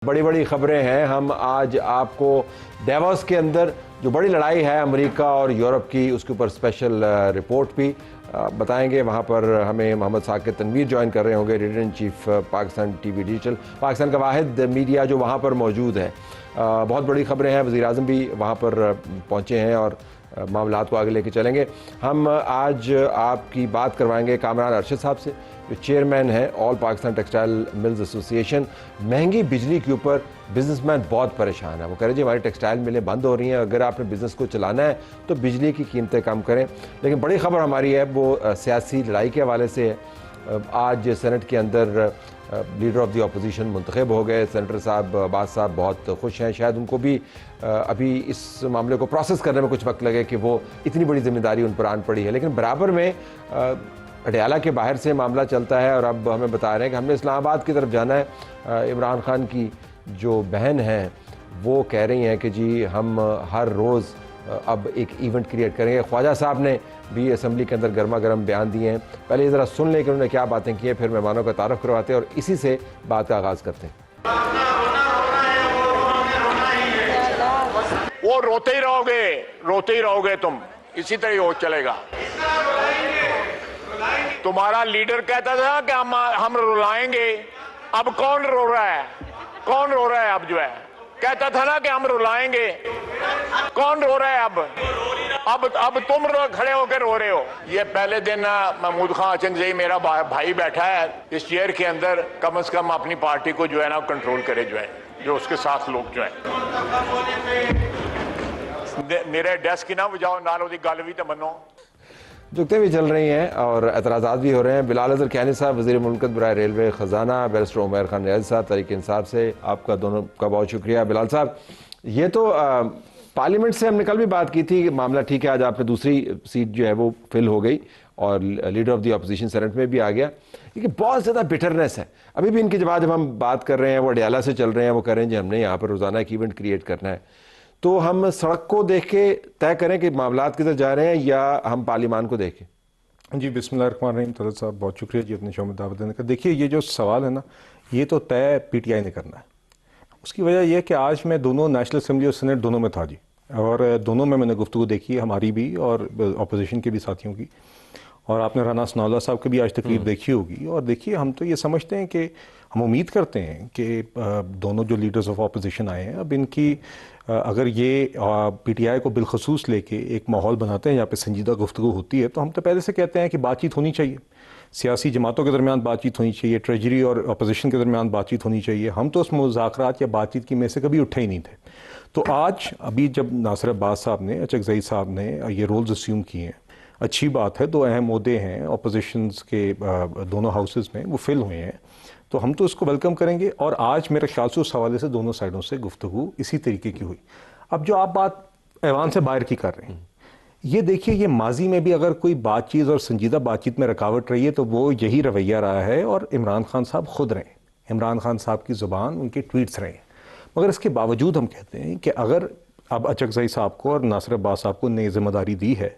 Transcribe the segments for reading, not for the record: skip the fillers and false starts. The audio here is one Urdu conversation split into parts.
بڑی بڑی خبریں ہیں. ہم آج آپ کو ڈیووس کے اندر جو بڑی لڑائی ہے امریکہ اور یورپ کی اس کے اوپر اسپیشل رپورٹ بھی بتائیں گے. وہاں پر ہمیں محمد ثاقب تنویر جوائن کر رہے ہوں گے, editor in chief Pakistan T V digital, Pakistan کا واحد میڈیا جو وہاں پر موجود ہے. بہت بڑی خبریں ہیں. وزیر اعظم بھی وہاں پر پہنچے ہیں اور معاملات کو آگے لے کے چلیں گے. ہم آج آپ کی بات کروائیں گے کامران ارشد صاحب سے, جو چیئرمین ہیں آل پاکستان ٹیکسٹائل ملز ایسوسی ایشن. مہنگی بجلی کے اوپر بزنس مین بہت پریشان ہے. وہ کہہ رہے جی ہماری ٹیکسٹائل ملیں بند ہو رہی ہیں, اگر آپ نے بزنس کو چلانا ہے تو بجلی کی قیمتیں کم کریں. لیکن بڑی خبر ہماری ہے وہ سیاسی لڑائی کے حوالے سے ہے. آج سینٹ کے اندر لیڈر آف دی اپوزیشن منتخب ہو گئے. سینیٹر صاحب عباس صاحب بہت خوش ہیں. شاید ان کو بھی ابھی اس معاملے کو پروسیس کرنے میں کچھ وقت لگے کہ وہ اتنی بڑی ذمہ داری ان پر آن پڑی ہے. لیکن برابر میں اڈیالہ کے باہر سے معاملہ چلتا ہے اور اب ہمیں بتا رہے ہیں کہ ہم نے اسلام آباد کی طرف جانا ہے. عمران خان کی جو بہن ہیں وہ کہہ رہی ہیں کہ جی ہم ہر روز اب ایک ایونٹ کریٹ کریں گے. خواجہ صاحب نے بھی اسمبلی کے اندر گرما گرم بیان دیے ہیں. پہلے ذرا سن لیں کہ انہوں نے کیا باتیں کی ہیں, پھر مہمانوں کا تعارف کرواتے ہیں اور اسی سے بات کا آغاز کرتے ہیں. وہ روتے ہی رہو گے تم, اسی طرح ہو چلے گا. تمہارا لیڈر کہتا تھا کہ ہم رلائیں گے. اب کون رو رہا ہے اب جو ہے کہتا تھا نا کہ ہم رلائیں گے. کون رو رہا ہے اب تم کھڑے ہو کے رو رہے ہو. یہ پہلے دن محمود خان اچنگزئی میرا بھائی بیٹھا ہے اس چیئر کے اندر, کم از کم اپنی پارٹی کو جو ہے نا کنٹرول کرے, جو اس کے ساتھ لوگ جو ہیں میرے ڈیسک کی نہ بجاؤ نال دی گل بھی تو منو. جھکتے بھی چل رہی ہیں اور اعتراضات بھی ہو رہے ہیں. بلال اظہر کیانی صاحب وزیر مملکت برائے ریلوے خزانہ, بیرسٹر عمیر خان ریاض صاحب تحریک انصاف سے, آپ کا دونوں کا بہت شکریہ. بلال صاحب, یہ تو پارلیمنٹ سے ہم نے کل بھی بات کی تھی کہ معاملہ ٹھیک ہے, آج آپ نے دوسری سیٹ جو ہے وہ فل ہو گئی اور leader of the opposition Senate میں بھی آ گیا. لیکن بہت زیادہ بٹرنس ہے ابھی بھی ان کے جب ہم بات کر رہے ہیں. وہ اڈیالہ سے چل رہے ہیں, وہ کہہ رہے ہیں جی ہم نے یہاں پر روزانہ ایک ایونٹ کریٹ کرنا ہے. تو ہم سڑک کو دیکھ کے طے کریں کہ معاملات کدھر جا رہے ہیں یا ہم پارلیمان کو دیکھیں؟ جی بسم اللہ الرحمن الرحیم. طلعت صاحب بہت شکریہ جی اپنے شو میں دعوت دینے کا. دیکھیے یہ جو سوال ہے نا, یہ تو طے پی ٹی آئی نے کرنا ہے. اس کی وجہ یہ ہے کہ آج میں دونوں نیشنل اسمبلی اور سینٹ دونوں میں تھا جی, اور دونوں میں نے گفتگو دیکھی ہے, ہماری بھی اور اپوزیشن کے بھی ساتھیوں کی, اور آپ نے رانا ثناءاللہ صاحب کی بھی آج تقریب دیکھی ہوگی. اور دیکھیے ہم تو یہ سمجھتے ہیں کہ ہم امید کرتے ہیں کہ دونوں جو لیڈرز آف اپوزیشن آئے ہیں, اب ان کی اگر یہ پی ٹی آئی کو بالخصوص لے کے ایک ماحول بناتے ہیں جہاں پہ سنجیدہ گفتگو ہوتی ہے, تو ہم تو پہلے سے کہتے ہیں کہ بات چیت ہونی چاہیے, سیاسی جماعتوں کے درمیان بات چیت ہونی چاہیے, ٹریجری اور اپوزیشن کے درمیان بات چیت ہونی چاہیے. ہم تو اس مذاکرات یا بات چیت کی میں سے کبھی اٹھے ہی نہیں تھے. تو آج ابھی جب ناصر عباس صاحب نے, اچکزئی صاحب نے یہ رولز اسیوم کیے ہیں, اچھی بات ہے. دو اہم عہدے ہیں اپوزیشنز کے دونوں ہاؤسز میں, وہ فل ہوئے ہیں, تو ہم تو اس کو ویلکم کریں گے. اور آج میرے خیال سے اس حوالے سے دونوں سائڈوں سے گفتگو اسی طریقے کی ہوئی. اب جو آپ بات ایوان سے باہر کی کر رہے ہیں, یہ دیکھیے یہ ماضی میں بھی اگر کوئی بات چیت اور سنجیدہ بات چیت میں رکاوٹ رہی ہے تو وہ یہی رویہ رہا ہے, اور عمران خان صاحب خود رہے ہیں, عمران خان صاحب کی زبان, ان کے ٹویٹس رہے ہیں. مگر اس کے باوجود ہم کہتے ہیں کہ اگر اب اچکزئی صاحب کو اور ناصر عباس صاحب کو نئی ذمہ داری دی ہے,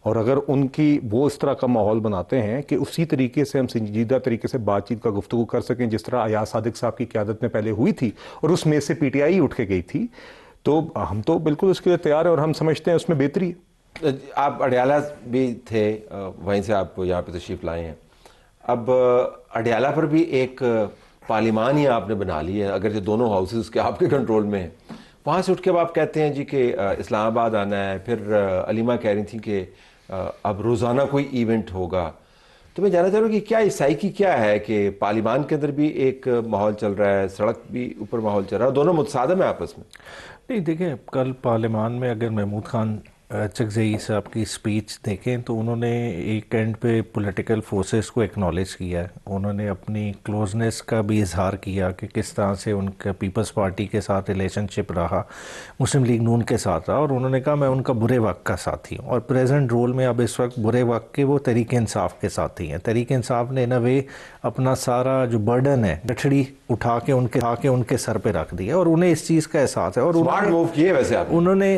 اور اگر ان کی وہ اس طرح کا ماحول بناتے ہیں کہ اسی طریقے سے ہم سنجیدہ طریقے سے بات چیت کا گفتگو کر سکیں جس طرح ایاز صادق صاحب کی قیادت میں پہلے ہوئی تھی, اور اس میں سے پی ٹی آئی اٹھ کے گئی تھی, تو ہم تو بالکل اس کے لیے تیار ہیں اور ہم سمجھتے ہیں اس میں بہتری ہے. آپ اڈیالہ بھی تھے, وہیں سے آپ یہاں پہ تشریف لائے ہیں. اب اڈیالہ پر بھی ایک پارلیمان ہی آپ نے بنا لی ہے, اگر یہ دونوں ہاؤسز کے آپ کے کنٹرول میں ہیں. وہاں سے اٹھ کے اب آپ کہتے ہیں جی کہ اسلام آباد آنا ہے. پھر علیمہ کہہ رہی تھیں کہ اب روزانہ کوئی ایونٹ ہوگا. تو میں جاننا چاہ رہا ہوں کہ کیا اس سائیکی کیا ہے کہ پارلیمان کے اندر بھی ایک ماحول چل رہا ہے, سڑک بھی اوپر ماحول چل رہا ہے, دونوں متصادم ہیں آپس میں؟ نہیں دیکھیں, کل پارلیمان میں اگر محمود خان اچکزئی صاحب کی سپیچ دیکھیں تو انہوں نے ایک اینڈ پہ پولیٹیکل فورسز کو ایکنالج کیا ہے. انہوں نے اپنی کلوزنس کا بھی اظہار کیا کہ کس طرح سے ان کا پیپلز پارٹی کے ساتھ ریلیشن شپ رہا, مسلم لیگ نون کے ساتھ رہا, اور انہوں نے کہا میں ان کا برے وقت کا ساتھی ہوں, اور پریزنٹ رول میں اب اس وقت برے وقت کے وہ تحریک انصاف کے ساتھی ہیں. تحریک انصاف نے ان اے وے اپنا سارا جو برڈن ہے گٹھڑی اٹھا کے ان کے سر پہ رکھ دیا, اور انہیں اس چیز کا احساس ہے. اور اسمارٹ موو کیے ویسے آپ انہوں نے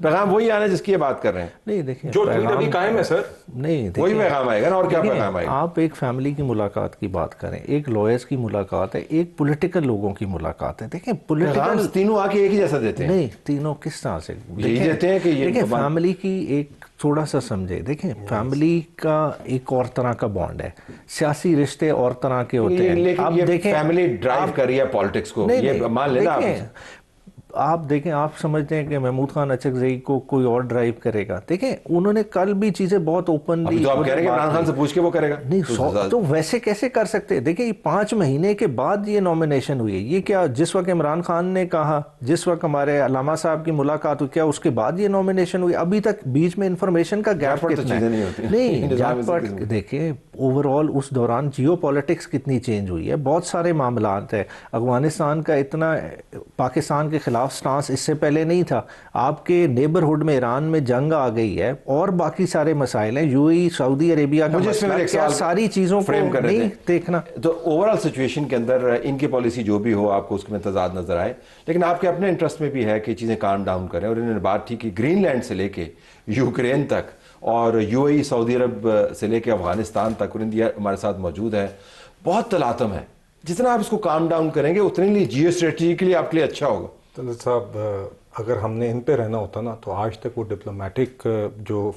پیغام وہی آنا ہے جس کی یہ بات کر رہے ہیں. نہیں دیکھیں جو ٹویٹ ابھی قائم ہے سر, نہیں وہی پیغام آئے گا نا, اور کیا پیغام آئے گا. آپ ایک فیملی کی ملاقات کی بات کریں, ایک لائرز کی ملاقات ہے, ایک پولیٹیکل لوگوں کی ملاقات ہے. دیکھیں پولیٹیکل تینوں آ کے ایک ہی جیسا دیتے ہیں. نہیں, تینوں کس طرح سے یہی دیتے ہیں کہ یہ دیکھیں فیملی کی ایک تھوڑا سا سمجھے. دیکھیں فیملی کا ایک اور طرح کا بانڈ ہے, سیاسی رشتے اور طرح کے ہوتے ہیں. لیکن یہ فیملی ڈرائیو کر رہی ہے پالیٹکس کو, یہ مان لینا آپ دیکھیں, آپ سمجھتے ہیں کہ محمود خان اچکزئی کو کوئی اور ڈرائیو کرے گا. دیکھیں انہوں نے کل بھی چیزیں بہت اوپنلی, تو آپ کہہ رہے ہیں کہ عمران خان سے پوچھ کے وہ کرے گا. نہیں تو ویسے کیسے کر سکتے. دیکھیں یہ 5 مہینے کے بعد یہ نومینیشن ہوئی ہے. یہ کیا جس وقت عمران خان نے کہا, جس وقت ہمارے علامہ صاحب کی ملاقات ہوئی, کیا اس کے بعد یہ نومینیشن ہوئی؟ ابھی تک بیچ میں انفارمیشن کا گیپ کتنا ہے. نہیں دیکھیں اوور آل اس دوران جیو پالیٹکس کتنی چینج ہوئی ہے, بہت سارے معاملات ہیں. افغانستان کا اتنا پاکستان کے خلاف سٹانس اس سے پہلے نہیں تھا. آپ کے نیبرہڈ میں ایران میں جنگ آ گئی ہے, اور باقی سارے مسائل ہیں. یو اے سعودی عربیہ کا مسئلہ, کیا ساری چیزوں کو نہیں دیکھنا. تو اوورال سچویشن کے اندر ان کی پالیسی جو بھی ہو, آپ کو اس میں تضاد نظر آئے, لیکن آپ کے اپنے انٹرسٹ میں بھی ہے کہ چیزیں کام ڈاؤن کریں. اور انہوں نے بات ٹھیک کی, گرین لینڈ سے لے کے یوکرین تک, اور یو اے سعودی عرب سے لے کے افغانستان تک, اور انڈیا ہمارے ساتھ موجود ہے. بہت تلاطم ہے. جتنا آپ اس کو کام ڈاؤن کریں گے اتنے لیے جیو اسٹریٹجی کے لیے آپ کے لیے اچھا ہوگا. طلعت صاحب, اگر ہم نے ان پہ رہنا ہوتا نا تو آج تک وہ ڈپلومیٹک جو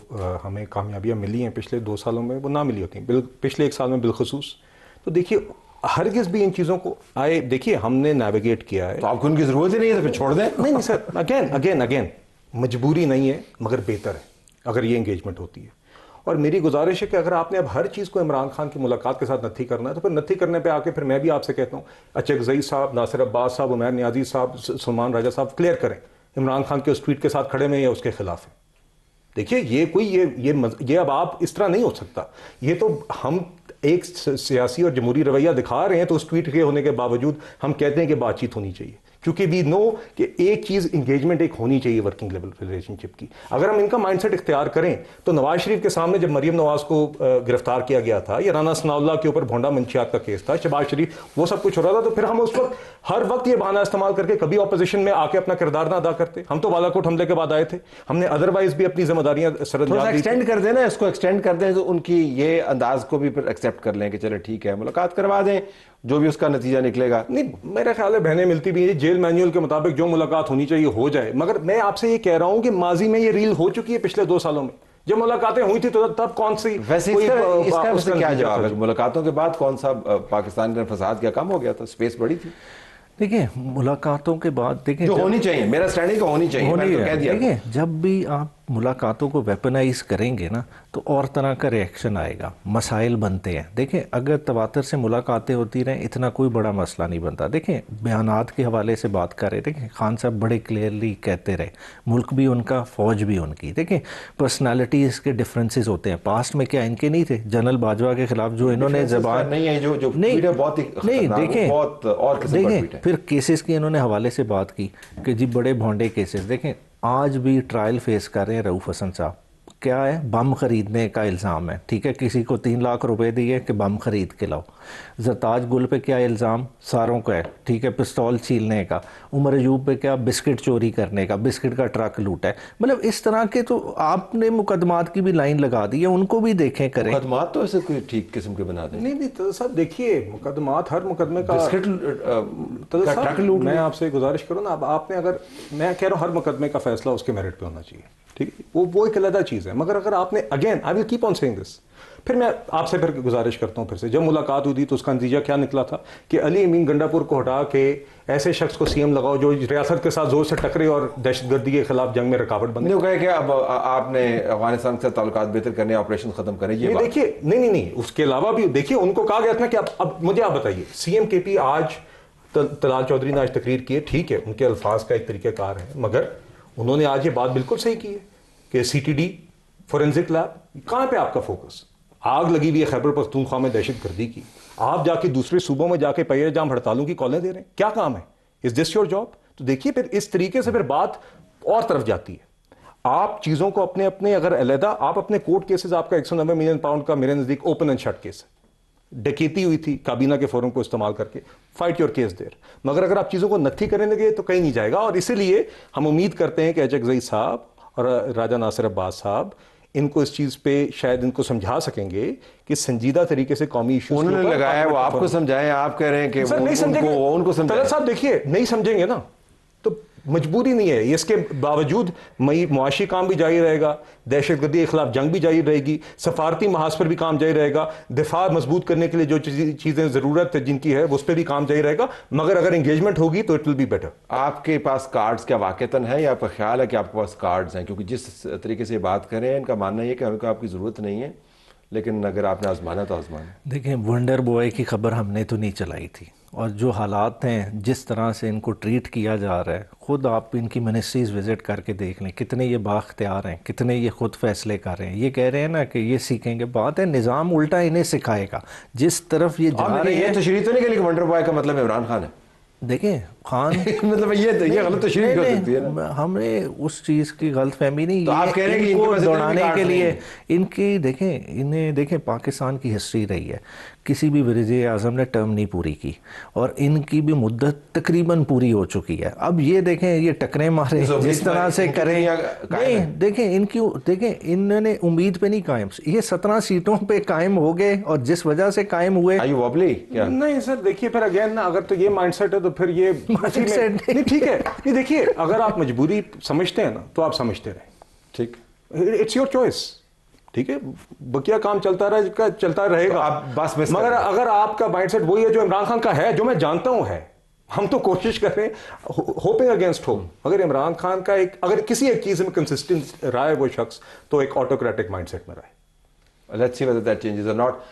ہمیں کامیابیاں ملی ہیں پچھلے 2 سالوں میں, وہ نہ ملی ہوتی ہیں, پچھلے 1 سال میں بالخصوص. تو دیکھیے ہرگز بھی ان چیزوں کو دیکھیے ہم نے نیویگیٹ کیا ہے. تو آپ کو ان کی ضرورت ہی نہیں ہے تو پھر چھوڑ دیں. نہیں سر, اگین مجبوری نہیں ہے, مگر بہتر ہے اگر یہ انگیجمنٹ ہوتی ہے. اور میری گزارش ہے کہ اگر آپ نے اب ہر چیز کو عمران خان کی ملاقات کے ساتھ نتھی کرنا ہے, تو پھر نتھی کرنے پہ آ کے پھر میں بھی آپ سے کہتا ہوں, اچکزئی صاحب, ناصر عباس صاحب, عمیر نیازی صاحب, سلمان راجہ صاحب کلیئر کریں عمران خان کے اس ٹویٹ کے ساتھ کھڑے میں یا اس کے خلاف ہیں. دیکھیے یہ کوئی یہ اب آپ اس طرح نہیں ہو سکتا. یہ تو ہم ایک سیاسی اور جمہوری رویہ دکھا رہے ہیں, تو اس ٹویٹ کے ہونے کے باوجود ہم کہتے ہیں کہ بات چیت ہونی چاہیے, کیونکہ وی نو کہ ایک چیز انگیجمنٹ ایک ہونی چاہیے ورکنگ لیول ریلیشن شپ کی. اگر ہم ان کا مائنڈ سیٹ اختیار کریں تو نواز شریف کے سامنے جب مریم نواز کو گرفتار کیا گیا تھا, یا رانا ثناء اللہ کے اوپر بھونڈا منشیات کا کیس تھا, شہباز شریف, وہ سب کچھ ہو رہا تھا, تو پھر ہم اس وقت ہر وقت یہ بہانہ استعمال کر کے کبھی اپوزیشن میں آ کے اپنا کردار نہ ادا کرتے. ہم تو بالا کوٹ حملے کے بعد آئے تھے, ہم نے ادروائز بھی اپنی ذمہ داریاں سرانجام دی. ایکسٹینڈ کر دیں نا, اس کو ایکسٹینڈ کر دیں تو ان کی یہ انداز کو بھی پھر ایکسیپٹ کر لیں کہ چلے ٹھیک ہے, ملاقات کروا دیں, جو بھی اس کا نتیجہ نکلے گا. نہیں, میرا خیال ہے بہنیں ملتی بھی ہیں, جیل مینیول کے مطابق جو ملاقات ہونی چاہیے ہو جائے. مگر میں آپ سے یہ کہہ رہا ہوں کہ ماضی میں یہ ریل ہو چکی ہے پچھلے 2 سالوں میں. جب ملاقاتیں ہوئی تھی تو تب کون سی, ویسے اس کا کیا جواب ہے؟ ملاقاتوں کے بعد کون سا پاکستان کے فساد کیا کم ہو گیا تھا, اسپیس بڑی تھی. دیکھیں ملاقاتوں کے بعد دیکھیں جو ہونی چاہیے, میرا سٹینڈنگ کو ہونی چاہیے, میں تو کہہ دیا. دیکھیں جب بھی آپ ملاقاتوں کو ویپنائز کریں گے نا تو اور طرح کا ریئیکشن آئے گا, مسائل بنتے ہیں. دیکھیں اگر تواتر سے ملاقاتیں ہوتی رہیں اتنا کوئی بڑا مسئلہ نہیں بنتا. دیکھیں بیانات کے حوالے سے بات کر رہے, دیکھیں خان صاحب بڑے کلیئرلی کہتے رہے, ملک بھی ان کا, فوج بھی ان کی. دیکھیں پرسنالٹیز کے ڈفرینسز ہوتے ہیں. پاسٹ میں کیا ان کے نہیں تھے؟ جنرل باجوہ کے خلاف جو انہوں نے زبان نہیں ہے, جو نہیں دیکھیں پھر کیسز کے انہوں نے حوالے سے بات کی کہ جی بڑے بھونڈے کیسز. دیکھیں آج بھی ٹرائل فیس کر رہے ہیں رؤوف حسن صاحب. کیا ہے؟ بم خریدنے کا الزام ہے, ٹھیک ہے, کسی کو 3 لاکھ روپے دیے کہ بم خرید کے لاؤ. زرتاج گل پہ کیا الزام؟ ساروں کا ہے, ٹھیک ہے, پستول چھیلنے کا. عمر ایوب پہ کیا؟ بسکٹ چوری کرنے کا, بسکٹ کا ٹرک لوٹا ہے. مطلب اس طرح کے تو آپ نے مقدمات کی بھی لائن لگا دی ہے, ان کو بھی دیکھیں کریں. مقدمات تو ایسے کوئی ٹھیک قسم کے بنا دیں. نہیں تو صاحب دیکھیے مقدمات, ہر مقدمے کا ٹرک لوٹ. میں آپ سے گزارش کروں نا, اب آپ نے, اگر میں کہہ رہا ہوں ہر مقدمے کا فیصلہ اس کے میرٹ پہ ہونا چاہیے, ٹھیک ہے, وہ ایک علیحدہ چیز ہے. مگر اگر آپ نے, again I will keep on seeing this, پھر میں آپ سے پھر گزارش کرتا ہوں پھر سے, جب ملاقات ہوئی تھی تو اس کا نتیجہ کیا نکلا تھا کہ علی امین گنڈا پور کو ہٹا کے ایسے شخص کو سی ایم لگاؤ جو ریاست کے ساتھ زور سے ٹکرے اور دہشت گردی کے خلاف جنگ میں رکاوٹ بنے. وہ کہے کہ اب آپ نے افغانستان سے تعلقات بہتر کرنے, آپریشن ختم کریں. یہ دیکھیے نہیں, اس کے علاوہ بھی دیکھیے ان کو کہا گیا تھا کہ اب مجھے آپ بتائیے, سی ایم کے پی آج طلال چودھری نے آج تقریر کی ہے, ٹھیک ہے, ان کے الفاظ کا ایک طریقہ کار ہے, مگر انہوں نے آج یہ بات بالکل صحیح کی ہے کہ C T D, forensic lab, کہاں پہ آپ کا فوکس؟ آگ لگی ہوئی ہے خیبر پختونخوا میں دہشت گردی کی, آپ جا کے دوسرے صوبوں میں جا کے پہیے جام ہڑتالوں کی کالیں دے رہے ہیں, کیا کام ہے؟ از دس یور جاب؟ تو دیکھیے پھر اس طریقے سے پھر بات اور طرف جاتی ہے. آپ چیزوں کو اپنے اگر علیحدہ, آپ اپنے کورٹ کیسز, آپ کا 190 ملین پاؤنڈ کا میرے نزدیک اوپن اینڈ شٹ کیس ہے, ڈکیتی ہوئی تھی کابینہ کے فورم کو استعمال کر کے, فائٹ یور کیس دیر. مگر اگر آپ چیزوں کو نتھی کرنے لگے تو کہیں نہیں جائے گا. اور اسی لیے ہم امید کرتے ہیں کہ اچکزئی صاحب اور راجہ ناصر عباس صاحب ان کو اس چیز پہ شاید ان کو سمجھا سکیں گے کہ سنجیدہ طریقے سے قومی ایشوز انہوں نے لگایا وہ آپ کو سمجھائیں, آپ کہہ رہے ہیں کہ سر نہیں سمجھیں گے. ان کو سمجھائیں. طلعت صاحب دیکھیے نہیں سمجھیں گے نا تو مجبوری نہیں ہے, اس کے باوجود معاشی کام بھی جاری رہے گا, دہشت گردی کے خلاف جنگ بھی جاری رہے گی, سفارتی محاذ پر بھی کام جاری رہے گا, دفاع مضبوط کرنے کے لیے جو چیزیں ضرورت جن کی ہے اس پہ بھی کام جاری رہے گا, مگر اگر انگیجمنٹ ہوگی تو اٹ ول بی بیٹر. آپ کے پاس کارڈز کیا واقعتاً ہے یا آپ کا خیال ہے کہ آپ کے پاس کارڈز ہیں؟ کیونکہ جس طریقے سے بات کریں ان کا ماننا یہ ہے کہ ہمیں کو آپ کی ضرورت نہیں ہے, لیکن اگر آپ نے آزمانا تو آزمانا. دیکھیں ونڈر بوائے کی خبر ہم نے تو نہیں چلائی تھی, اور جو حالات ہیں جس طرح سے ان کو ٹریٹ کیا جا رہا ہے, خود آپ ان کی منسٹریز وزٹ کر کے دیکھ لیں کتنے یہ بااختیار ہیں, کتنے یہ خود فیصلے کر رہے ہیں. یہ کہہ رہے ہیں نا کہ یہ سیکھیں گے, بات ہے نظام الٹا انہیں سکھائے گا جس طرف یہ جا رہے ہیں. یہ تشریح تو نہیں کہ ونڈر بوائے کا مطلب عمران خان ہے. دیکھیں خان مطلب یہ غلط تشریح ہو سکتی ہے نا. ہمیں اس چیز کی غلط فہمی نہیں, تو آپ کہہ رہے ہیں کہ ان ان کو کے پاس دوڑانے اتنے کے لیے کارڈ ان کی دیکھیں پاکستان کی ہسٹری رہی ہے, کسی بھی وزیر اعظم نے ٹرم نہیں پوری کی, اور ان کی بھی مدت تقریباً پوری ہو چکی ہے. اب یہ دیکھیں یہ ٹکریں مارے جس طرح سے کریں, نہیں دیکھیں انہوں نے امید پہ نہیں قائم, یہ 17 سیٹوں پہ قائم ہو گئے, اور جس وجہ سے قائم ہوئے. نہیں سر دیکھیے پھر اگین اگر تو یہ مائنڈ سیٹ ہے تو پھر یہ نہیں ٹھیک ہے. نہیں دیکھیے اگر آپ مجبوری سمجھتے ہیں نا تو آپ سمجھتے رہیں, ٹھیک, اٹس یور چوائس, ٹھیک ہے, بقیہ کام چلتا رہے گا. مگر اگر آپ کا مائنڈ سیٹ وہی ہے جو عمران خان کا ہے, جو میں جانتا ہوں ہے, ہم تو کوشش کر رہے ہیں ہوپنگ اگینسٹ ہوپ, اگر عمران خان کا اگر کسی ایک چیز میں کنسسٹنٹ رہا ہے وہ شخص تو ایک آٹوکریٹک مائنڈ سیٹ میں رہا ہے. Let's see whether that changes or not.